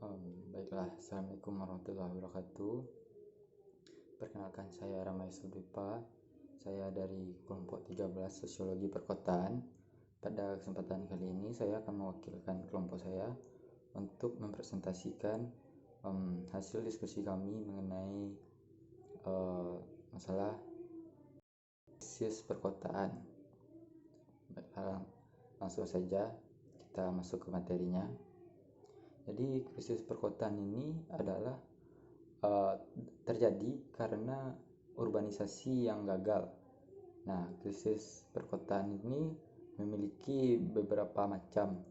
Baiklah, Assalamualaikum warahmatullahi wabarakatuh. Perkenalkan, saya Ramai Sudipa. Saya dari kelompok 13 Sosiologi Perkotaan. Pada kesempatan kali ini saya akan mewakilkan kelompok saya untuk mempresentasikan hasil diskusi kami mengenai masalah krisis perkotaan. Baiklah, langsung saja kita masuk ke materinya. Jadi krisis perkotaan ini adalah terjadi karena urbanisasi yang gagal. Nah, krisis perkotaan ini memiliki beberapa macam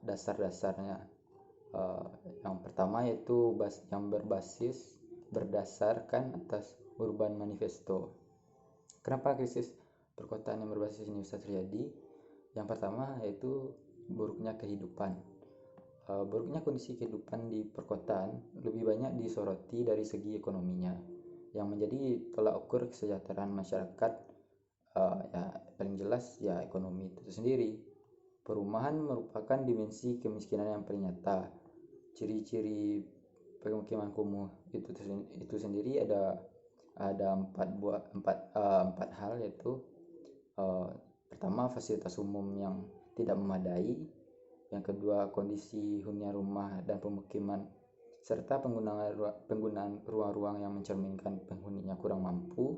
dasar-dasarnya. Yang pertama yaitu yang berdasarkan atas Urban Manifesto. Kenapa krisis perkotaan yang berbasis ini bisa terjadi? Yang pertama yaitu buruknya kehidupan. Buruknya kondisi kehidupan di perkotaan lebih banyak disoroti dari segi ekonominya, yang menjadi tolak ukur kesejahteraan masyarakat. Ya paling jelas ya ekonomi itu sendiri. Perumahan merupakan dimensi kemiskinan yang paling nyata. Ciri-ciri pemukiman kumuh itu sendiri ada empat hal, yaitu pertama, fasilitas umum yang tidak memadai. Yang kedua, kondisi hunian rumah dan pemukiman serta penggunaan ruang-ruang yang mencerminkan penghuninya kurang mampu.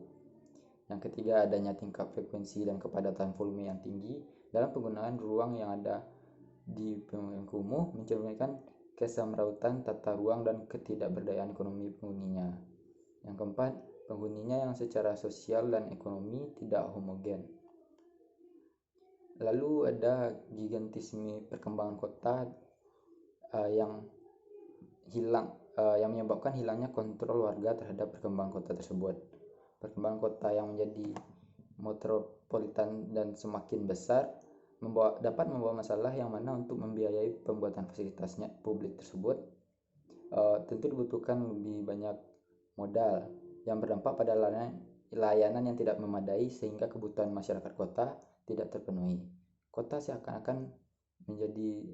Yang ketiga, adanya tingkat frekuensi dan kepadatan volume yang tinggi dalam penggunaan ruang yang ada di pemukiman kumuh, mencerminkan kesamrautan tata ruang dan ketidakberdayaan ekonomi penghuninya. Yang keempat, penghuninya yang secara sosial dan ekonomi tidak homogen. Lalu ada gigantisme perkembangan kota yang menyebabkan hilangnya kontrol warga terhadap perkembangan kota tersebut. Perkembangan kota yang menjadi metropolitan dan semakin besar dapat membawa masalah yang mana untuk membiayai pembuatan fasilitasnya publik tersebut tentu dibutuhkan lebih banyak modal yang berdampak pada layanan yang tidak memadai sehingga kebutuhan masyarakat kota tidak terpenuhi. Kota seakan-akan menjadi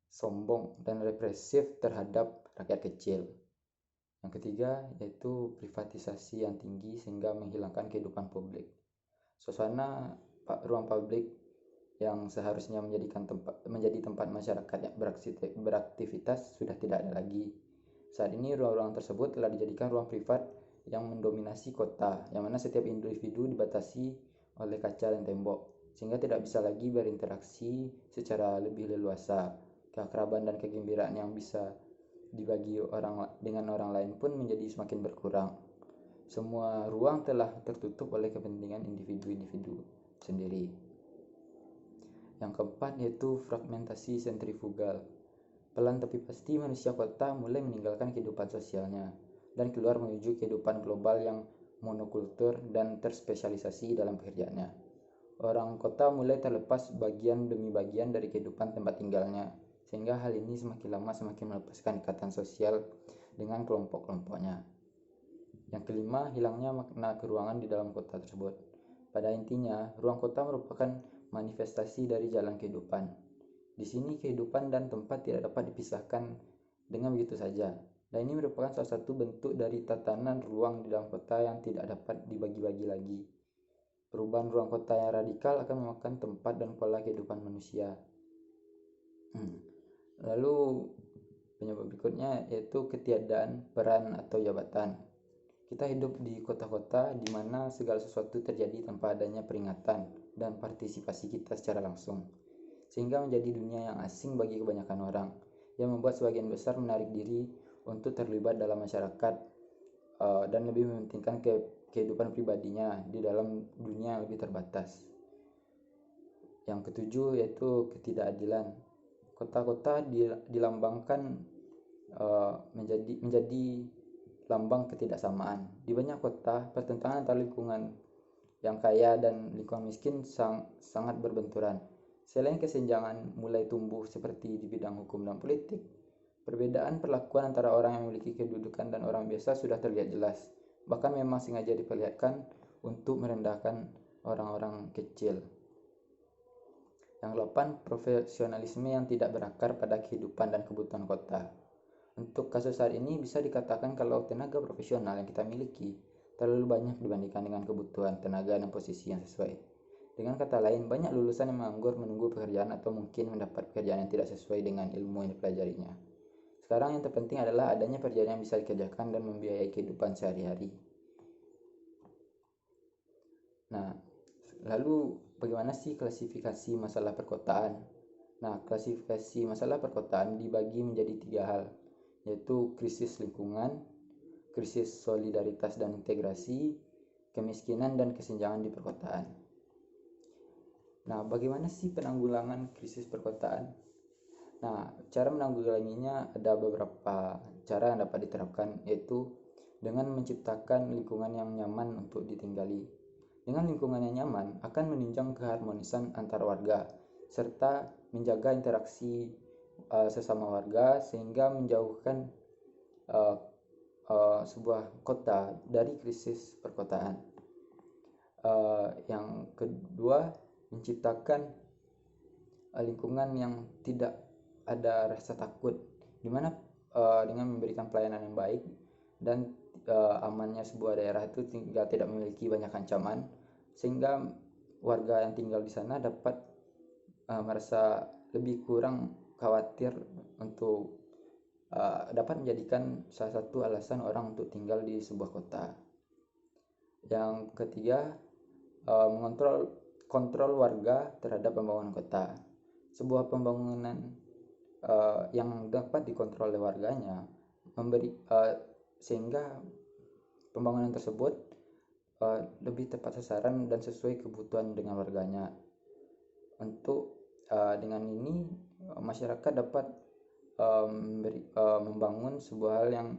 sombong dan represif terhadap rakyat kecil. Yang ketiga yaitu privatisasi yang tinggi sehingga menghilangkan kehidupan publik. Suasana ruang publik yang seharusnya menjadi tempat masyarakat yang beraktivitas sudah tidak ada lagi. Saat ini ruang-ruang tersebut telah dijadikan ruang privat yang mendominasi kota, yang mana setiap individu dibatasi oleh kaca dan tembok, sehingga tidak bisa lagi berinteraksi secara lebih leluasa. Keakraban dan kegembiraan yang bisa dibagi dengan orang lain pun menjadi semakin berkurang. Semua ruang telah tertutup oleh kepentingan individu-individu sendiri. Yang keempat yaitu fragmentasi sentrifugal. Pelan tapi pasti manusia kota mulai meninggalkan kehidupan sosialnya dan keluar menuju kehidupan global yang monokultur dan terspesialisasi dalam pekerjaannya. Orang kota mulai terlepas bagian demi bagian dari kehidupan tempat tinggalnya, sehingga hal ini semakin lama semakin melepaskan ikatan sosial dengan kelompok-kelompoknya. Yang kelima, hilangnya makna keruangan di dalam kota tersebut. Pada intinya, ruang kota merupakan manifestasi dari jalan kehidupan. Di sini kehidupan dan tempat tidak dapat dipisahkan dengan begitu saja. Dan ini merupakan salah satu bentuk dari tatanan ruang di dalam kota yang tidak dapat dibagi-bagi lagi. Perubahan ruang kota yang radikal akan memakan tempat dan pola kehidupan manusia. Lalu penyebab berikutnya yaitu ketiadaan peran atau jabatan. Kita hidup di kota-kota di mana segala sesuatu terjadi tanpa adanya peringatan dan partisipasi kita secara langsung, sehingga menjadi dunia yang asing bagi kebanyakan orang, yang membuat sebagian besar menarik diri untuk terlibat dalam masyarakat dan lebih mementingkan kehidupan pribadinya di dalam dunia yang lebih terbatas. Yang ketujuh yaitu ketidakadilan. Kota-kota dilambangkan menjadi lambang ketidaksamaan. Di banyak kota, pertentangan antara lingkungan yang kaya dan lingkungan miskin sangat berbenturan. Selain kesenjangan mulai tumbuh seperti di bidang hukum dan politik, perbedaan perlakuan antara orang yang memiliki kedudukan dan orang biasa sudah terlihat jelas. Bahkan memang sengaja diperlihatkan untuk merendahkan orang-orang kecil. Yang ke-8, profesionalisme yang tidak berakar pada kehidupan dan kebutuhan kota. Untuk kasus saat ini bisa dikatakan kalau tenaga profesional yang kita miliki terlalu banyak dibandingkan dengan kebutuhan tenaga dan posisi yang sesuai. Dengan kata lain, banyak lulusan yang menganggur menunggu pekerjaan atau mungkin mendapat pekerjaan yang tidak sesuai dengan ilmu yang dipelajarinya. Sekarang yang terpenting adalah adanya pekerjaan yang bisa dikerjakan dan membiayai kehidupan sehari-hari. Nah, lalu bagaimana sih klasifikasi masalah perkotaan? Nah, klasifikasi masalah perkotaan dibagi menjadi 3 hal, yaitu krisis lingkungan, krisis solidaritas dan integrasi, kemiskinan dan kesenjangan di perkotaan. Nah, bagaimana sih penanggulangan krisis perkotaan? Nah, cara menanggulanginya ada beberapa cara yang dapat diterapkan, yaitu dengan menciptakan lingkungan yang nyaman untuk ditinggali. Dengan lingkungan yang nyaman akan menunjang keharmonisan antar warga serta menjaga interaksi sesama warga sehingga menjauhkan sebuah kota dari krisis perkotaan. Yang kedua, menciptakan lingkungan yang tidak ada rasa takut, dimana dengan memberikan pelayanan yang baik dan amannya sebuah daerah itu tidak memiliki banyak ancaman, sehingga warga yang tinggal di sana dapat merasa lebih kurang khawatir untuk dapat menjadikan salah satu alasan orang untuk tinggal di sebuah kota. Yang ketiga, kontrol warga terhadap pembangunan kota. Sebuah pembangunan yang dapat dikontrol oleh warganya sehingga pembangunan tersebut lebih tepat sasaran dan sesuai kebutuhan dengan warganya. Untuk dengan ini masyarakat dapat membangun sebuah hal yang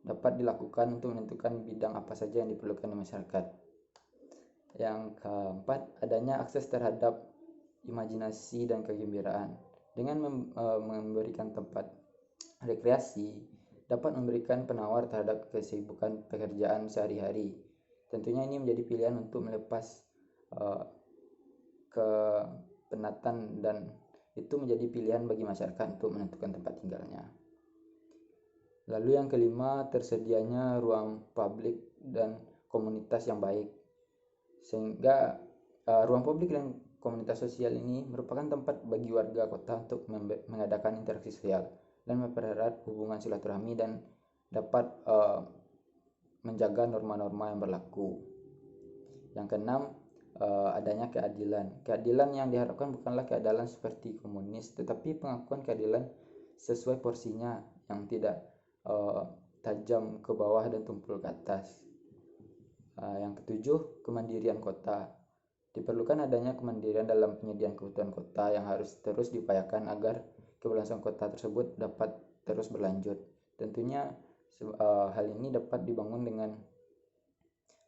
dapat dilakukan untuk menentukan bidang apa saja yang diperlukan di masyarakat. Yang keempat, adanya akses terhadap imajinasi dan kegembiraan. Dengan memberikan tempat rekreasi dapat memberikan penawar terhadap kesibukan pekerjaan sehari-hari. Tentunya ini menjadi pilihan untuk melepas kepenatan dan itu menjadi pilihan bagi masyarakat untuk menentukan tempat tinggalnya. Lalu yang kelima, tersedianya ruang publik dan komunitas yang baik. Sehingga ruang publik dan komunitas sosial ini merupakan tempat bagi warga kota untuk mengadakan interaksi sosial dan mempererat hubungan silaturahmi dan dapat menjaga norma-norma yang berlaku. Yang keenam, adanya keadilan. Keadilan yang diharapkan bukanlah keadilan seperti komunis, tetapi pengakuan keadilan sesuai porsinya yang tidak tajam ke bawah dan tumpul ke atas. Yang ketujuh, kemandirian kota. Diperlukan adanya kemandirian dalam penyediaan kebutuhan kota yang harus terus diupayakan agar keberlangsungan kota tersebut dapat terus berlanjut. Tentunya hal ini dapat dibangun dengan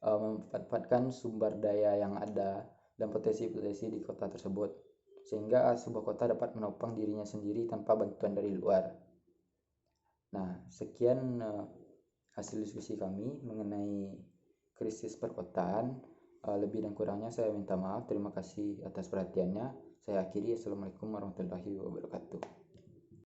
memanfaatkan sumber daya yang ada dan potensi-potensi di kota tersebut, sehingga sebuah kota dapat menopang dirinya sendiri tanpa bantuan dari luar. Nah, sekian hasil diskusi kami mengenai krisis perkotaan. Lebih dan kurangnya saya minta maaf. Terima kasih atas perhatiannya. Saya akhiri. Assalamualaikum warahmatullahi wabarakatuh.